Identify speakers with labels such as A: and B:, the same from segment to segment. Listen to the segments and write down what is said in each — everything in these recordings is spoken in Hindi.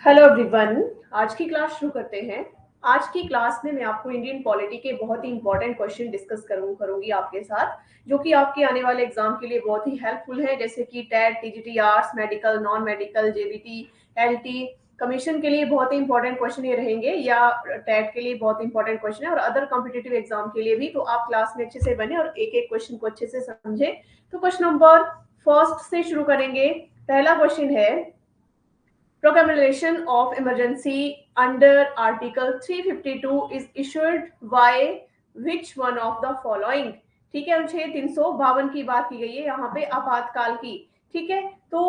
A: Hello everyone. आज की क्लास शुरू करते हैं। आज की क्लास में मैं आपको इंडियन पॉलिटी के बहुत ही इंपॉर्टेंट क्वेश्चन डिस्कस करूंगी आपके साथ, जो कि आपके आने वाले एग्जाम के लिए बहुत ही हेल्पफुल है, जैसे कि TET, TGT, arts, medical, non medical, JBT, LT, commission के लिए बहुत ही इंपॉर्टेंट क्वेश्चन ये रहेंगे, या टेट के लिए बहुत इंपॉर्टेंट क्वेश्चन है, और अदर कॉम्पिटेटिव एग्जाम के लिए भी। तो आप क्लास में अच्छे से बने और एक एक क्वेश्चन को अच्छे से समझे। तो क्वेश्चन नंबर फर्स्ट से शुरू करेंगे। पहला क्वेश्चन है, proclamation of emergency under Article 352 is issued by which one of the following। ठीक है, अनुच्छेद 352 की बात की गई है यहाँ पे आपातकाल की। ठीक है, तो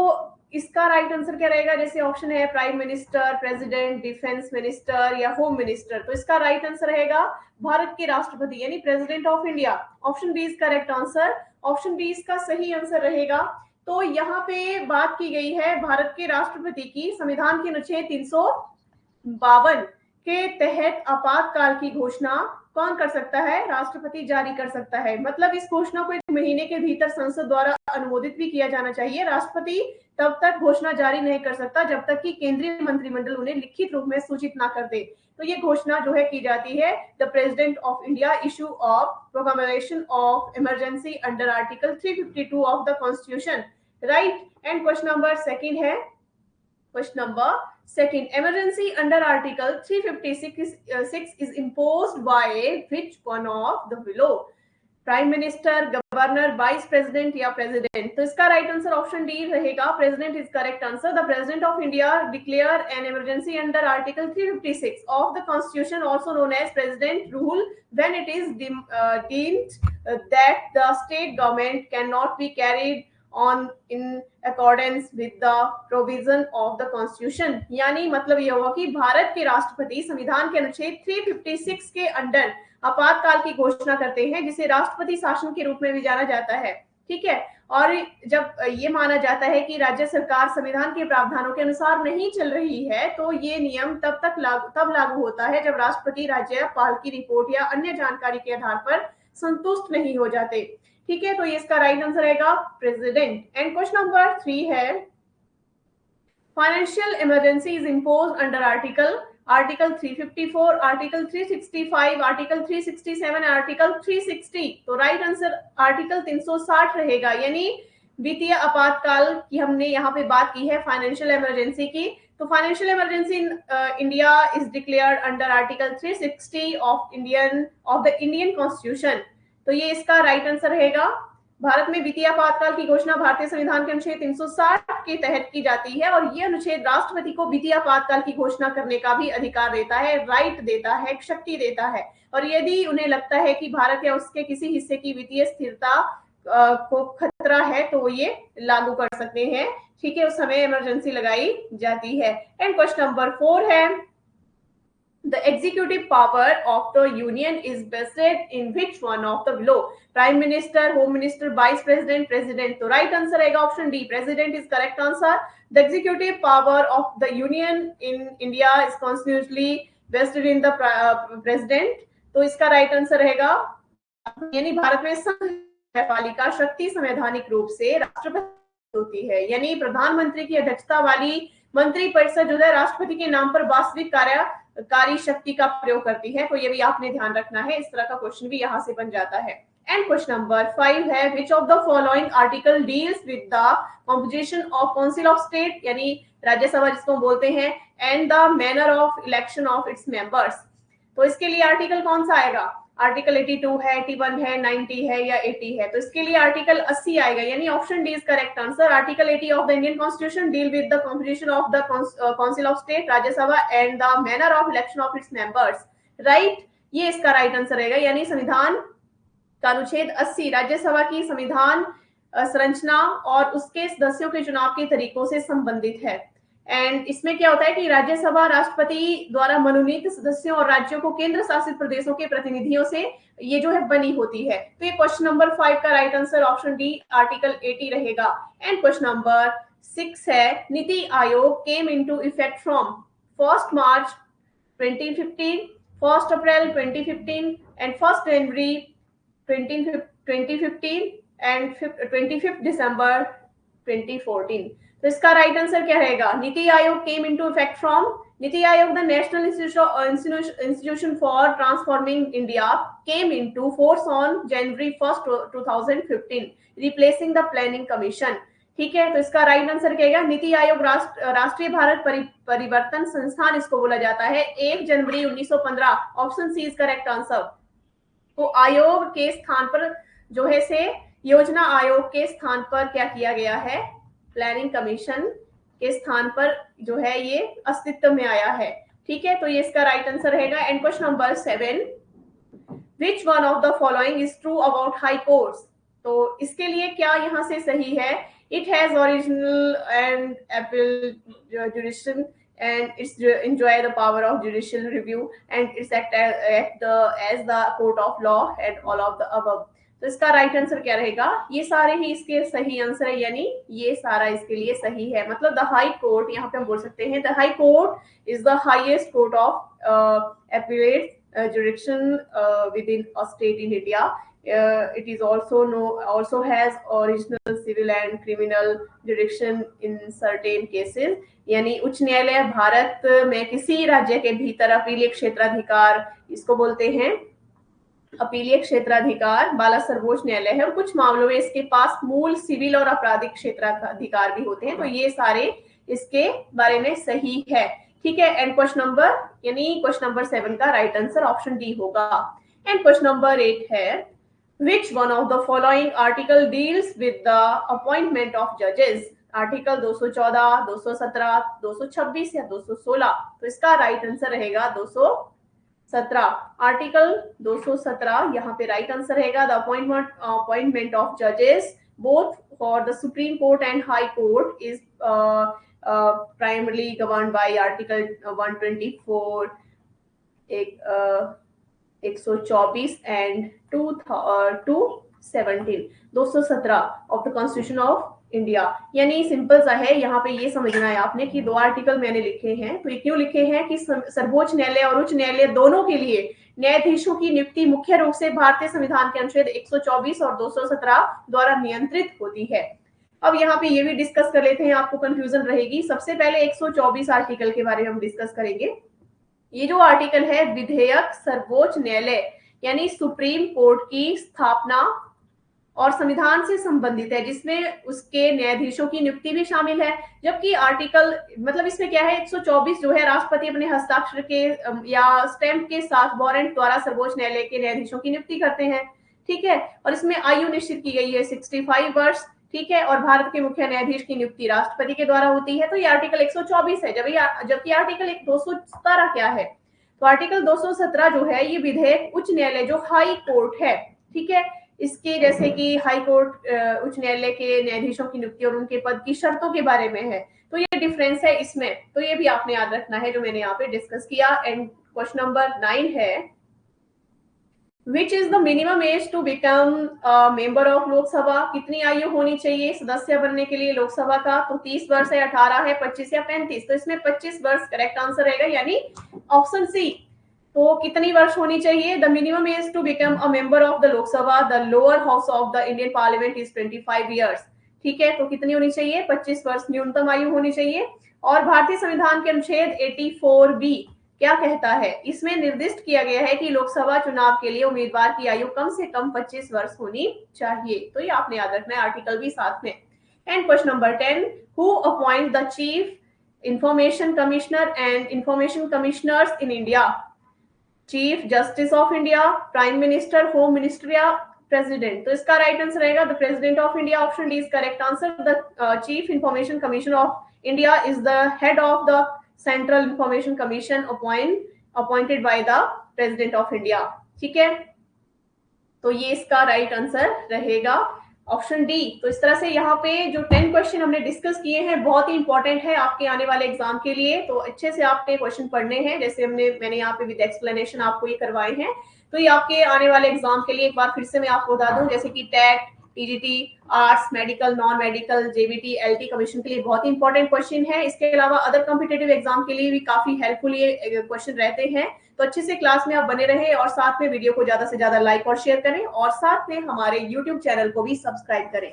A: इसका राइट आंसर क्या रहेगा? जैसे ऑप्शन है prime minister, president, defence minister या होम मिनिस्टर। तो इसका राइट आंसर रहेगा भारत के राष्ट्रपति यानी president of India. Option B is correct answer. Option B इसका सही आंसर रहेगा। तो यहाँ पे बात की गई है भारत के राष्ट्रपति की। संविधान के अनुच्छेद 352 के तहत आपातकाल की घोषणा कौन कर सकता है? राष्ट्रपति जारी कर सकता है। मतलब इस घोषणा को 1 महीने के भीतर संसद द्वारा अनुमोदित भी किया जाना चाहिए। राष्ट्रपति तब तक घोषणा जारी नहीं कर सकता जब तक कि केंद्रीय मंत्रिमंडल उन्हें लिखित रूप में सूचित ना कर दे। तो ये घोषणा जो है की जाती है the president of India issue of proclamation of emergency under article 352 of the constitution. Right. And question number second है, question number second, emergency under article 356 is imposed by which one of the below? Prime minister, governor, vice president या प्रेसिडेंट? तो इसका राइट आंसर ऑप्शन डी रहेगा, president is correct answer. The president of India declare an emergency under article 356 of the constitution, also known as president rule, when it is deemed that the state government cannot be carried on in accordance with the provision of the constitution। यानी मतलब ये हुआ कि भारत के राष्ट्रपति संविधान के अनुच्छेद 356 के अंडर आपातकाल की घोषणा करते हैं, जिसे राष्ट्रपति शासन के रूप में भी जाना जाता है। ठीक है, और जब ये माना जाता है कि राज्य सरकार संविधान के प्रावधानों के अनुसार नहीं चल रही है, तो ये नियम तब लागू होता है जब राष्ट्रपति राज्यपाल की रिपोर्ट या अन्य जानकारी के आधार पर संतुष्ट नहीं हो जाते। ठीक है, तो ये इसका राइट आंसर रहेगा प्रेसिडेंट। एंड क्वेश्चन नंबर 3 है, financial emergency is imposed under article 354, article 365, article 367, article 360। तो राइट आंसर आर्टिकल 360 रहेगा, यानी वित्तीय आपातकाल की हमने यहाँ पे बात की है फाइनेंशियल इमरजेंसी की। तो financial emergency in India is declared under article 360 of the Indian constitution. तो ये इसका राइट आंसर रहेगा। भारत में वित्तीय आपातकाल की घोषणा भारतीय संविधान के अनुच्छेद 360 के तहत की जाती है, और ये अनुच्छेद राष्ट्रपति को वित्तीय आपातकाल की घोषणा करने का भी अधिकार देता है, राइट देता है, शक्ति देता है। और यदि उन्हें लगता है कि भारत या उसके किसी हिस्से की वित्तीय स्थिरता को खतरा है, तो ये लागू कर सकते हैं। ठीक है, उस समय इमरजेंसी लगाई जाती है। एंड क्वेश्चन नंबर 4 है, the executive power of the union is vested in which one of the below? prime minister, home minister, vice president, president। तो right answer रहेगा option D, president is correct answer। the executive power of the union in India is constitutionally vested in the president। तो इसका right answer रहेगा, यानी भारत में संघपालिका शक्ति संवैधानिक रूप से राष्ट्रपति होती है, यानी प्रधानमंत्री की अध्यक्षता वाली मंत्रिपरिषद जो है राष्ट्रपति के नाम पर वास्तविक कार्यकारी शक्ति का प्रयोग करती है। तो ये भी आपने ध्यान रखना है, इस तरह का क्वेश्चन भी यहाँ से बन जाता है। एंड क्वेश्चन नंबर 5 है, which of the following article deals with the composition of council of state, यानी राज्यसभा जिसको बोलते हैं, and the manner of election of its members. तो इसके लिए आर्टिकल कौन सा आएगा? आर्टिकल 82 है, 81 है, 90 है या 80 है? तो इसके लिए आर्टिकल 80 आएगा, यानी option D is correct answer. Article 80 of the Indian constitution deal with the composition of the council of state, Rajya Sabha, and the manner of election of its members. Right, ये इसका राइट आंसर रहेगा, यानी संविधान का अनुच्छेद 80 राज्यसभा की संविधान संरचना और उसके सदस्यों के चुनाव के तरीकों से संबंधित है। एंड इसमें क्या होता है कि राज्यसभा राष्ट्रपति द्वारा मनोनीत सदस्यों और राज्यों को केंद्र शासित प्रदेशों के प्रतिनिधियों से ये जो है बनी होती है। तो ये क्वेश्चन नंबर 5 का right answer option D article 80 रहेगा। एंड क्वेश्चन नंबर 6 है, NITI Aayog came into effect from 1 March 2015, 1 April 2015 and 1 January 2015 and 25 दिसंबर 2014। तो इसका राइट आंसर क्या रहेगा? NITI Aayog came into effect from, NITI Aayog the national institution for transforming India came into force on January 1 2015 replacing the planning commission. ठीक है, तो इसका राइट आंसर क्या है? नीति आयोग राष्ट्रीय भारत परिवर्तन संस्थान इसको बोला जाता है, 1 जनवरी 1915। Option C is correct answer. तो आयोग के स्थान पर जो है से योजना आयोग के स्थान पर क्या किया गया है? प्लानिंग कमीशन के स्थान पर जो है ये अस्तित्व में आया है। ठीक है, तो ये इसका राइट आंसर रहेगा। And question number 7, which one of the following is true about high courts? तो इसके लिए क्या यहाँ से सही है? It has original and appeal जुडिशन and it's enjoy the power of judicial review and it's act as the court of law and all of the above। तो इसका राइट आंसर क्या रहेगा? ये सारे ही इसके सही आंसर है, यानी ये सारा इसके लिए सही है। मतलब द हाई कोर्ट, यहाँ पे हम बोल सकते हैं the high court is the highest court of appellate jurisdiction within a state in India. It is also has original civil and criminal jurisdiction in certain cases। यानी उच्च न्यायालय भारत में किसी राज्य के भीतर अपीलीय क्षेत्राधिकार इसको बोलते हैं, अपीलीय क्षेत्राधिकार वाला सर्वोच्च न्यायालय है, और कुछ मामलों में इसके पास मूल सिविल और आपराधिक क्षेत्राधिकार भी होते हैं। तो ये सारे इसके बारे में सही है। ठीक है, एंड क्वेश्चन नंबर यानी क्वेश्चन नंबर 7 का राइट आंसर ऑप्शन डी होगा। एंड क्वेश्चन नंबर 8 है, which one of the following article deals with the appointment of जजेस? आर्टिकल 214, 217, 226 या 216? तो इसका राइट आंसर रहेगा 217। आर्टिकल 217 यहाँ पे राइट आंसर रहेगा। द अपॉइंटमेंट ऑफ जजेस both for the supreme court and high court is primarily governed by Article 124, 124 and 217 of the Constitution of India। यानी सिंपल सा है, यहाँ पे ये समझना है आपने कि दो आर्टिकल मैंने लिखे हैं। तो ये क्यों लिखे हैं कि सर्वोच्च न्यायालय और उच्च न्यायालय दोनों के लिए न्यायाधीशों की नियुक्ति मुख्य रूप से भारतीय संविधान के अनुच्छेद 124 और 217 द्वारा नियंत्रित होती है। अब यहाँ पे ये भी डिस्कस कर लेते हैं, आपको कंफ्यूजन रहेगी। सबसे पहले 124 आर्टिकल के बारे में हम डिस्कस करेंगे। ये जो आर्टिकल है, विधेयक सर्वोच्च न्यायालय यानी सुप्रीम कोर्ट की स्थापना और संविधान से संबंधित है, जिसमें उसके न्यायाधीशों की नियुक्ति भी शामिल है। जबकि आर्टिकल मतलब इसमें क्या है, 124 जो है राष्ट्रपति अपने हस्ताक्षर के या स्टैंप के साथ वारंट द्वारा सर्वोच्च न्यायालय के न्यायाधीशों की नियुक्ति करते हैं। ठीक है, और इसमें आयु निश्चित की गई है 65 वर्ष। ठीक है, और भारत के मुख्य न्यायाधीश की नियुक्ति राष्ट्रपति के द्वारा होती है। तो ये आर्टिकल 124 है। जबकि आर्टिकल 217 क्या है? तो आर्टिकल 217 जो है ये विधेयक उच्च न्यायालय जो हाई कोर्ट है, ठीक है, इसके जैसे कि हाई कोर्ट उच्च न्यायालय के न्यायाधीशों की नियुक्ति और उनके पद की शर्तों के बारे में है। तो ये डिफरेंस है इसमें, तो ये भी आपने याद रखना है जो मैंने यहाँ पे डिस्कस किया। एंड क्वेश्चन नंबर 9 है, Which is the minimum age to become a member of Lok Sabha? कितनी आयु होनी चाहिए सदस्य बनने के लिए लोकसभा का? तो 30 वर्ष है, 18 है, 25 या 35? तो इसमें 25 वर्ष करेक्ट आंसर रहेगा, यानी ऑप्शन सी। तो कितनी वर्ष होनी चाहिए? The minimum age to become a member of the Lok Sabha, the lower house of the Indian parliament is 25 years. ठीक है, तो कितनी होनी चाहिए? 25 वर्ष न्यूनतम आयु होनी चाहिए। और भारतीय संविधान के अनुच्छेद 84B क्या कहता है? इसमें निर्दिष्ट किया गया है कि लोकसभा चुनाव के लिए उम्मीदवार की आयु कम से कम 25 वर्ष होनी चाहिए। तो ये आपने याद रखना है, आर्टिकल भी साथ में। And question number 10, who appoint the chief information commissioner and information commissioners in India? Chief justice of India, prime minister, home minister या प्रेसिडेंट? तो इसका राइट आंसर रहेगा the president of India. Option D is correct answer. The chief information commissioner of India is the head of the central information commission appointed by the president of India. ठीक है, तो ये इसका राइट आंसर रहेगा ऑप्शन डी। तो इस तरह से यहाँ पे जो 10 क्वेश्चन हमने डिस्कस किए हैं बहुत ही इंपॉर्टेंट है आपके आने वाले एग्जाम के लिए। तो अच्छे से आपके क्वेश्चन पढ़ने हैं, जैसे मैंने यहाँ पे विद एक्सप्लेनेशन आपको ये करवाए हैं। तो ये आपके आने वाले एग्जाम के लिए एक बार फिर से मैं आपको बता दूं, जैसे कि TET, TGT, arts, medical, non medical, JBT, LT commission के लिए बहुत ही इंपॉर्टेंट क्वेश्चन है। इसके अलावा अदर कॉम्पिटेटिव एग्जाम के लिए भी काफी हेल्पफुल ये क्वेश्चन रहते हैं। तो अच्छे से क्लास में आप बने रहे और साथ में वीडियो को ज्यादा से ज्यादा लाइक और शेयर करें और साथ में हमारे यूट्यूब चैनल को भी सब्सक्राइब करें।